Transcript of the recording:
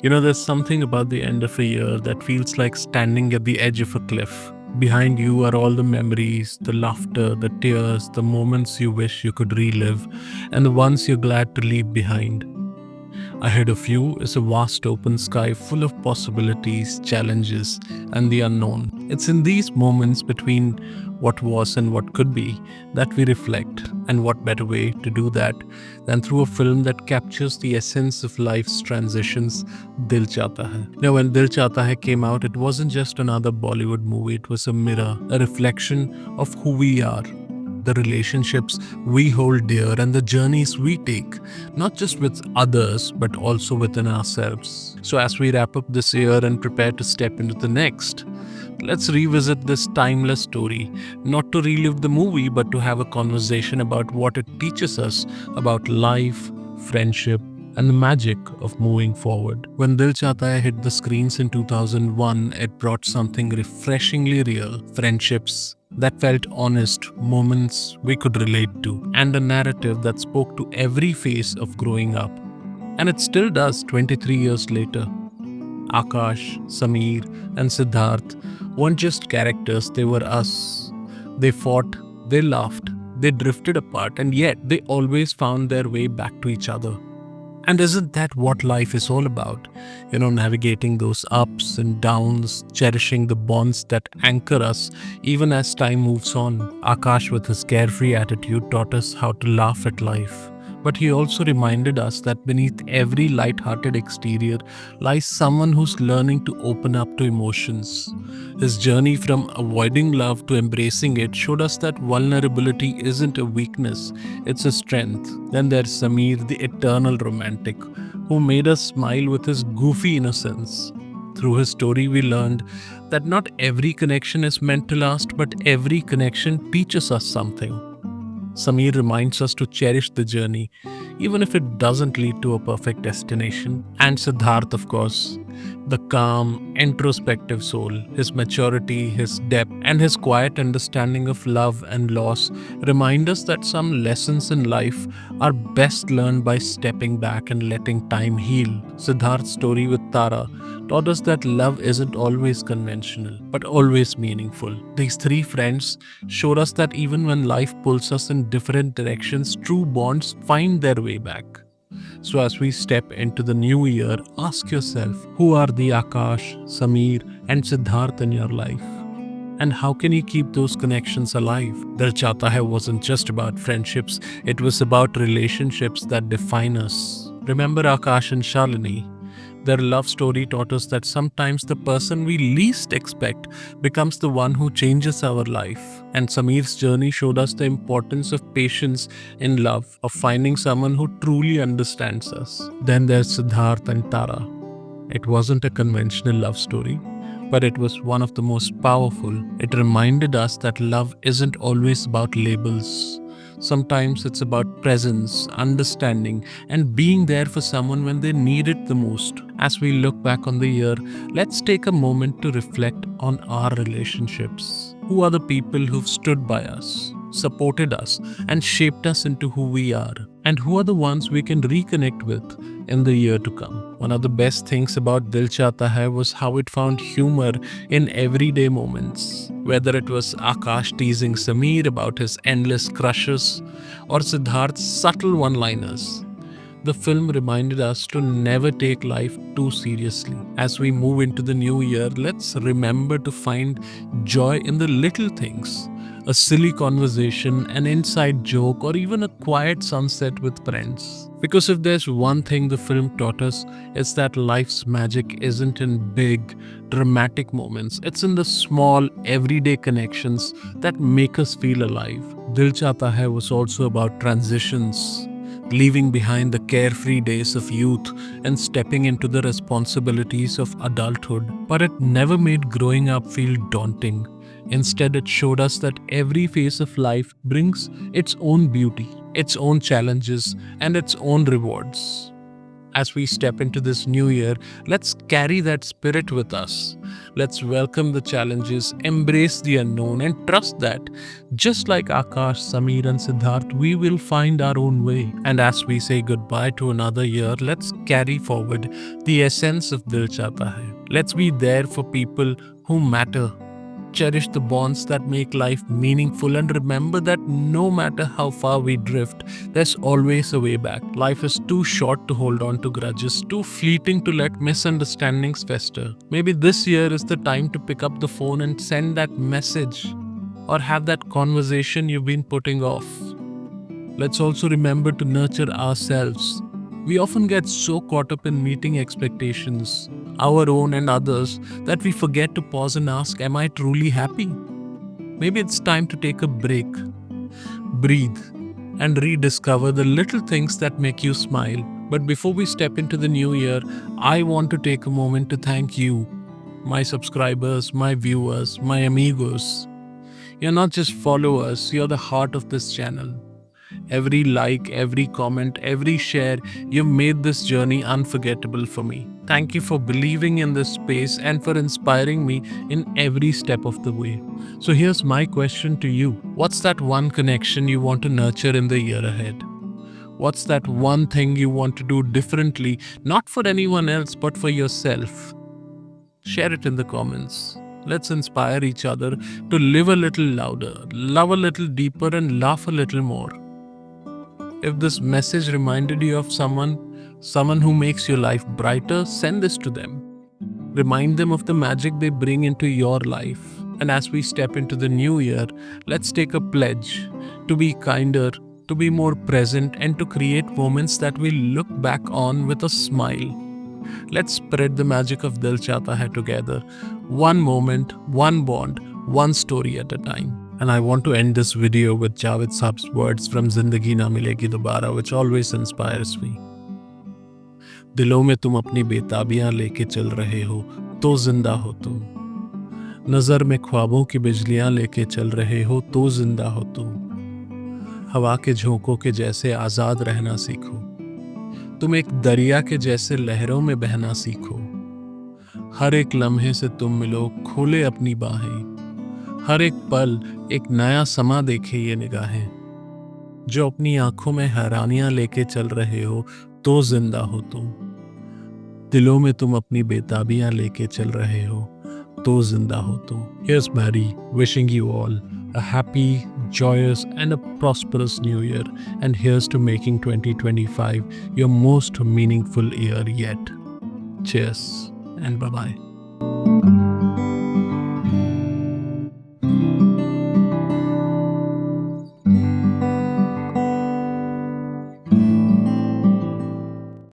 There's something about the end of a year that feels like standing at the edge of a cliff. Behind you are all the memories, the laughter, the tears, the moments you wish you could relive, and the ones you're glad to leave behind. Ahead of you is a vast open sky full of possibilities, challenges, and the unknown. It's in these moments between what was and what could be that we reflect. And what better way to do that than through a film that captures the essence of life's transitions, Dil Chahta Hai. Now, when Dil Chahta Hai came out, it wasn't just another Bollywood movie, it was a mirror, a reflection of who we are, the relationships we hold dear, and the journeys we take, not just with others, but also within ourselves. So, as we wrap up this year and prepare to step into the next, let's revisit this timeless story, not to relive the movie, but to have a conversation about what it teaches us about life, friendship, and the magic of moving forward. When Dil Chahta Hai hit the screens in 2001, it brought something refreshingly real: friendships that felt honest, moments we could relate to, and a narrative that spoke to every phase of growing up. And it still does 23 years later. Akash, Sameer, and Siddharth weren't just characters, they were us. They fought, they laughed, they drifted apart, and yet they always found their way back to each other. And isn't that what life is all about? Navigating those ups and downs, cherishing the bonds that anchor us even as time moves on. Akash, with his carefree attitude, taught us how to laugh at life. But he also reminded us that beneath every light-hearted exterior lies someone who's learning to open up to emotions. His journey from avoiding love to embracing it showed us that vulnerability isn't a weakness, it's a strength. Then there's Sameer, the eternal romantic, who made us smile with his goofy innocence. Through his story, we learned that not every connection is meant to last, but every connection teaches us something. Sameer reminds us to cherish the journey, even if it doesn't lead to a perfect destination. And Siddharth, of course, the calm, introspective soul, his maturity, his depth, and his quiet understanding of love and loss remind us that some lessons in life are best learned by stepping back and letting time heal. Siddharth's story with Tara taught us that love isn't always conventional, but always meaningful. These three friends showed us that even when life pulls us in different directions, true bonds find their way back. So, as we step into the new year, ask yourself, who are the Akash, Sameer, and Siddharth in your life? And how can you keep those connections alive? Dil Chahta Hai wasn't just about friendships, it was about relationships that define us. Remember Akash and Shalini? Their love story taught us that sometimes the person we least expect becomes the one who changes our life. And Sameer's journey showed us the importance of patience in love, of finding someone who truly understands us. Then there's Siddharth and Tara. It wasn't a conventional love story, but it was one of the most powerful. It reminded us that love isn't always about labels. Sometimes it's about presence, understanding, and being there for someone when they need it the most. As we look back on the year, let's take a moment to reflect on our relationships. Who are the people who've stood by us, supported us, and shaped us into who we are? And who are the ones we can reconnect with in the year to come? One of the best things about Dil Chahta Hai was how it found humor in everyday moments. Whether it was Akash teasing Sameer about his endless crushes or Siddharth's subtle one-liners, the film reminded us to never take life too seriously. As we move into the new year, let's remember to find joy in the little things. A silly conversation, an inside joke, or even a quiet sunset with friends. Because if there's one thing the film taught us, it's that life's magic isn't in big, dramatic moments. It's in the small, everyday connections that make us feel alive. Dil Chahta Hai was also about transitions, leaving behind the carefree days of youth and stepping into the responsibilities of adulthood. But it never made growing up feel daunting. Instead, it showed us that every phase of life brings its own beauty, its own challenges, and its own rewards. As we step into this new year, let's carry that spirit with us. Let's welcome the challenges, embrace the unknown, and trust that, just like Akash, Sameer, and Siddharth, we will find our own way. And as we say goodbye to another year, let's carry forward the essence of Dil Chahta Hai. Let's be there for people who matter. Cherish the bonds that make life meaningful and remember that no matter how far we drift, there's always a way back. Life is too short to hold on to grudges, too fleeting to let misunderstandings fester. Maybe this year is the time to pick up the phone and send that message or have that conversation you've been putting off. Let's also remember to nurture ourselves. We often get so caught up in meeting expectations, our own and others, that we forget to pause and ask, am I truly happy? Maybe it's time to take a break, breathe, and rediscover the little things that make you smile. But before we step into the new year, I want to take a moment to thank you, my subscribers, my viewers, my amigos. You're not just followers, you're the heart of this channel. Every like, every comment, every share, you've made this journey unforgettable for me. Thank you for believing in this space and for inspiring me in every step of the way. So here's my question to you. What's that one connection you want to nurture in the year ahead? What's that one thing you want to do differently, not for anyone else, but for yourself? Share it in the comments. Let's inspire each other to live a little louder, love a little deeper, and laugh a little more. If this message reminded you of someone who makes your life brighter, send this to them. Remind them of the magic they bring into your life. And as we step into the new year, let's take a pledge to be kinder, to be more present, and to create moments that we look back on with a smile. Let's spread the magic of Dil Chahta Hai together. One moment, one bond, one story at a time. And I want to end this video with Javed Saab's words from Zindagi Na Milegi Dobara, which always inspires me. दिलों में तुम अपनी बेताबियां लेके चल रहे हो तो जिंदा हो तुम. नजर में ख्वाबों की बिजलियां लेके चल रहे हो तो जिंदा हो तुम. हवा के झोंकों के जैसे आजाद रहना सीखो. तुम एक दरिया के जैसे लहरों में बहना सीखो. हर एक लम्हे से तुम मिलो, खोले अपनी बाहें. हर एक पल एक नया समा देखे ये निगाहें. जो अपनी आंखों में हैरानियां लेके चल रहे हो तो जिंदा हो तुम. दिलों में तुम अपनी बेताबियां लेके चल रहे हो तो जिंदा हो तुम. Here's Mary wishing you all a happy, joyous and a prosperous new year, and here's to making 2025 your most meaningful year yet. Cheers and bye-bye.